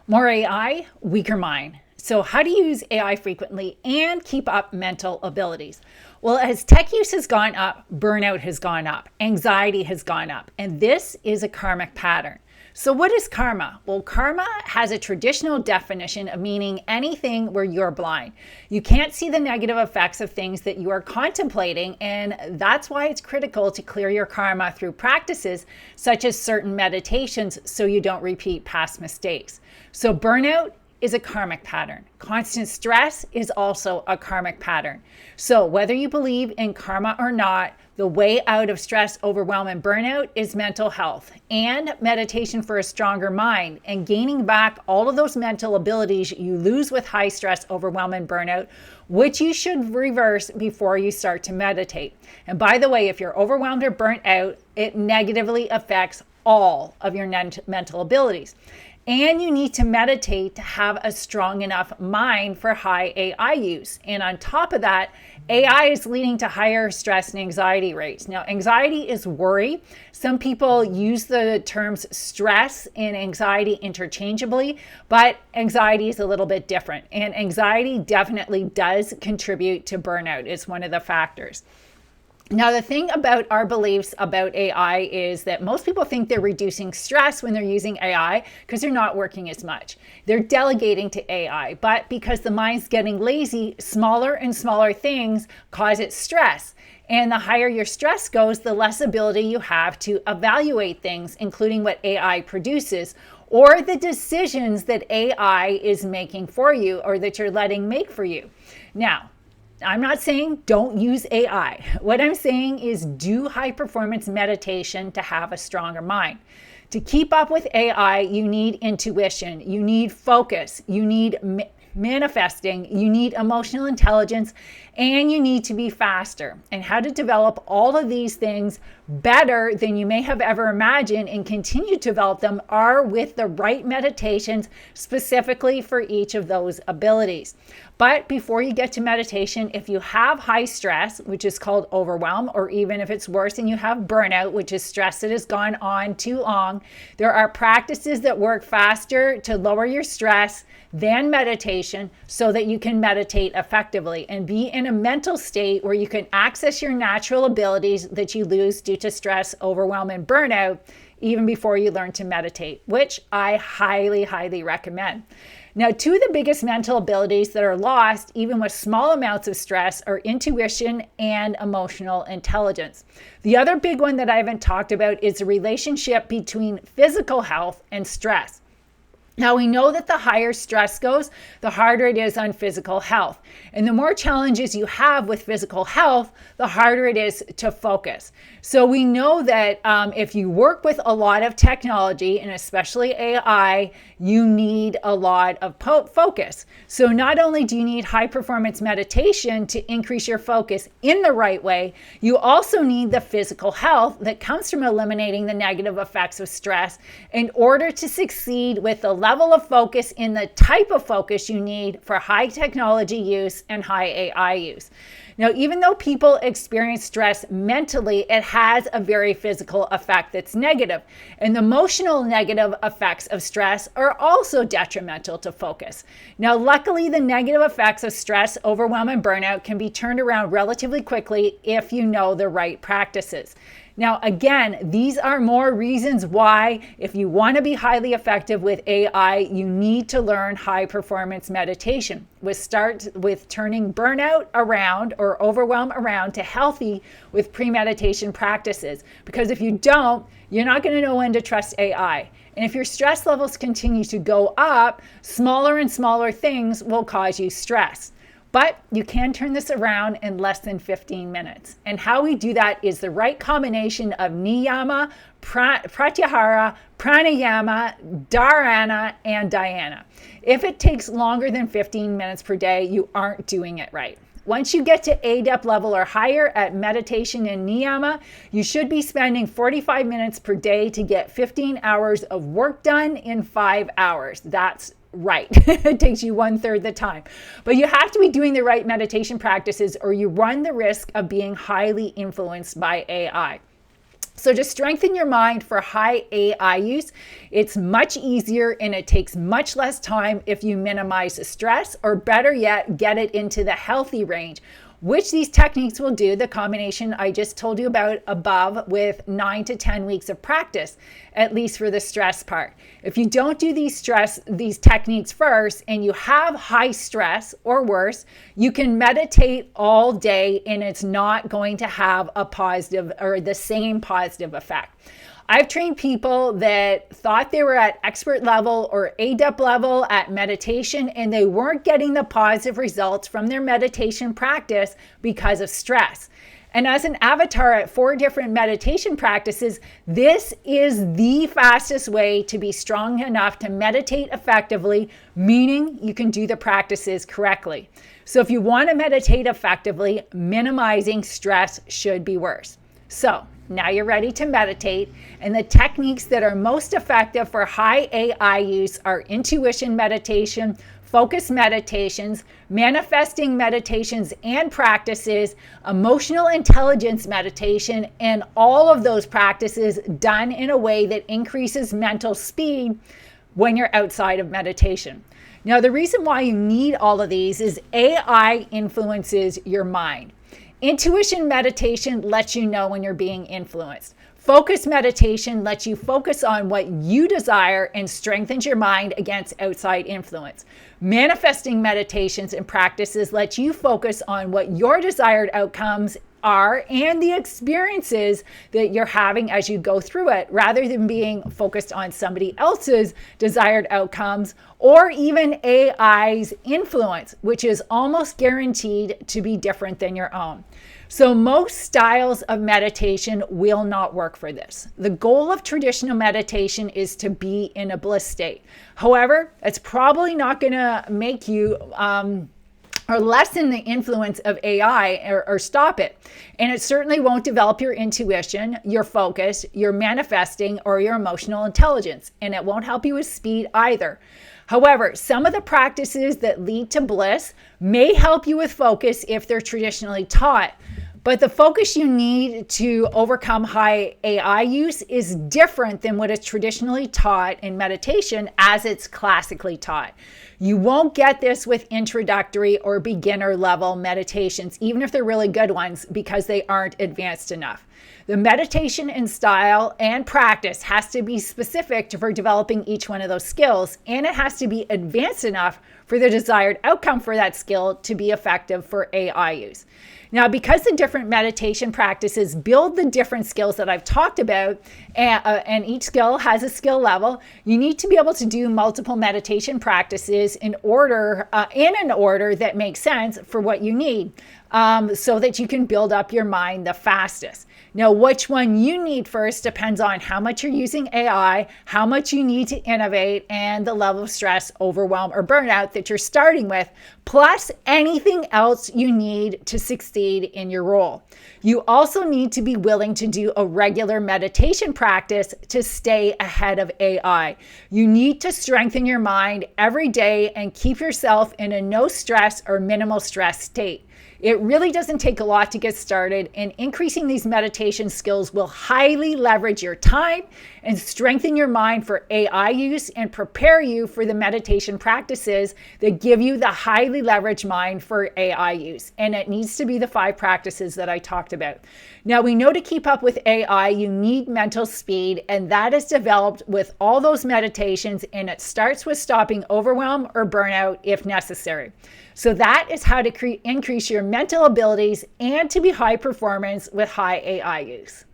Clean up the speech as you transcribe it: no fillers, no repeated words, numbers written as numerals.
More AI, weaker mind. So, how to use AI frequently and keep up mental abilities? Well, as tech use has gone up, burnout has gone up, anxiety has gone up, and this is a karmic pattern. So, what is karma? Well, karma has a traditional definition of meaning anything where you're blind. You can't see the negative effects of things that you are contemplating, and that's why it's critical to clear your karma through practices such as certain meditations so you don't repeat past mistakes. So, burnout is a karmic pattern. Constant stress is also a karmic pattern. So, whether you believe in karma or not, the way out of stress, overwhelm, and burnout is mental health and meditation for a stronger mind and gaining back all of those mental abilities you lose with high stress, overwhelm, and burnout, which you should reverse before you start to meditate. And by the way, if you're overwhelmed or burnt out, it negatively affects all of your mental abilities. And you need to meditate to have a strong enough mind for high AI use. And on top of that, AI is leading to higher stress and anxiety rates. Now, anxiety is worry. Some people use the terms stress and anxiety interchangeably, but anxiety is a little bit different. And anxiety definitely does contribute to burnout. It's one of the factors. Now, the thing about our beliefs about AI is that most people think they're reducing stress when they're using AI because they're not working as much. They're delegating to AI, but because the mind's getting lazy, smaller and smaller things cause it stress. And the higher your stress goes, the less ability you have to evaluate things, including what AI produces or the decisions that AI is making for you or that you're letting make for you. Now, I'm not saying don't use AI. What I'm saying is do high performance meditation to have a stronger mind. To keep up with AI, you need intuition, you need focus, you need manifesting, you need emotional intelligence, and you need to be faster. And how to develop all of these things better than you may have ever imagined and continue to develop them are with the right meditations specifically for each of those abilities. But before you get to meditation, if you have high stress, which is called overwhelm, or even if it's worse and you have burnout, which is stress that has gone on too long, there are practices that work faster to lower your stress than meditation so that you can meditate effectively and be in a mental state where you can access your natural abilities that you lose due to stress, overwhelm, and burnout even before you learn to meditate, which I highly, highly recommend. Now, two of the biggest mental abilities that are lost, even with small amounts of stress, are intuition and emotional intelligence. The other big one that I haven't talked about is the relationship between physical health and stress. Now, we know that the higher stress goes, the harder it is on physical health. And the more challenges you have with physical health, the harder it is to focus. So we know that if you work with a lot of technology, and especially AI, you need a lot of focus. So not only do you need high performance meditation to increase your focus in the right way, you also need the physical health that comes from eliminating the negative effects of stress in order to succeed with the level of focus in the type of focus you need for high technology use and high AI use. Now, even though people experience stress mentally, it has a very physical effect that's negative. And the emotional negative effects of stress are also detrimental to focus. Now, luckily, the negative effects of stress, overwhelm, and burnout can be turned around relatively quickly if you know the right practices. Now, again, these are more reasons why, if you want to be highly effective with AI, you need to learn high performance meditation. Start with turning burnout around or overwhelm around to healthy with pre-meditation practices. Because if you don't, you're not going to know when to trust AI. And if your stress levels continue to go up, smaller and smaller things will cause you stress. But you can turn this around in less than 15 minutes. And how we do that is the right combination of niyama, pratyahara, pranayama, dharana, and dhyana. If it takes longer than 15 minutes per day, you aren't doing it right. Once you get to ADEP level or higher at meditation and niyama, you should be spending 45 minutes per day to get 15 hours of work done in 5 hours. That's right. It takes you 1/3 the time. But you have to be doing the right meditation practices or you run the risk of being highly influenced by AI. So to strengthen your mind for high AI use, it's much easier and it takes much less time if you minimize stress, or better yet, get it into the healthy range, which these techniques will do, the combination I just told you about above, with 9 to 10 weeks of practice, at least for the stress part. If you don't do these techniques first and you have high stress or worse, you can meditate all day and it's not going to have a positive or the same positive effect. I've trained people that thought they were at expert level or adept level at meditation, and they weren't getting the positive results from their meditation practice because of stress. And as an avatar at 4 different meditation practices, this is the fastest way to be strong enough to meditate effectively, meaning you can do the practices correctly. So if you want to meditate effectively, minimizing stress should be worse. So now you're ready to meditate, and the techniques that are most effective for high AI use are intuition meditation, focus meditations, manifesting meditations and practices, emotional intelligence meditation, and all of those practices done in a way that increases mental speed when you're outside of meditation. Now, the reason why you need all of these is AI influences your mind. Intuition meditation lets you know when you're being influenced. Focus meditation lets you focus on what you desire and strengthens your mind against outside influence. Manifesting meditations and practices let you focus on what your desired outcomes are and the experiences that you're having as you go through it, rather than being focused on somebody else's desired outcomes or even AI's influence, which is almost guaranteed to be different than your own. So most styles of meditation will not work for this. The goal of traditional meditation is to be in a bliss state. However, it's probably not going to make you or lessen the influence of AI or stop it. And it certainly won't develop your intuition, your focus, your manifesting, or your emotional intelligence. And it won't help you with speed either. However, some of the practices that lead to bliss may help you with focus if they're traditionally taught. But the focus you need to overcome high AI use is different than what is traditionally taught in meditation as it's classically taught. You won't get this with introductory or beginner level meditations, even if they're really good ones, because they aren't advanced enough. The meditation and style and practice has to be specific for developing each one of those skills, and it has to be advanced enough for the desired outcome for that skill to be effective for AI use. Now, because the different meditation practices build the different skills that I've talked about, and each skill has a skill level, you need to be able to do multiple meditation practices in an order that makes sense for what you need, so that you can build up your mind the fastest. Now, which one you need first depends on how much you're using AI, how much you need to innovate, and the level of stress, overwhelm, or burnout that you're starting with, plus anything else you need to succeed in your role. You also need to be willing to do a regular meditation practice to stay ahead of AI. You need to strengthen your mind every day and keep yourself in a no stress or minimal stress state. It really doesn't take a lot to get started, and increasing these meditation skills will highly leverage your time and strengthen your mind for AI use and prepare you for the meditation practices that give you the highly leveraged mind for AI use. And it needs to be the 5 practices that I talked about. Now, we know to keep up with AI, you need mental speed, and that is developed with all those meditations, and it starts with stopping overwhelm or burnout if necessary. So that is how to increase your mental abilities and to be high performance with high AI use.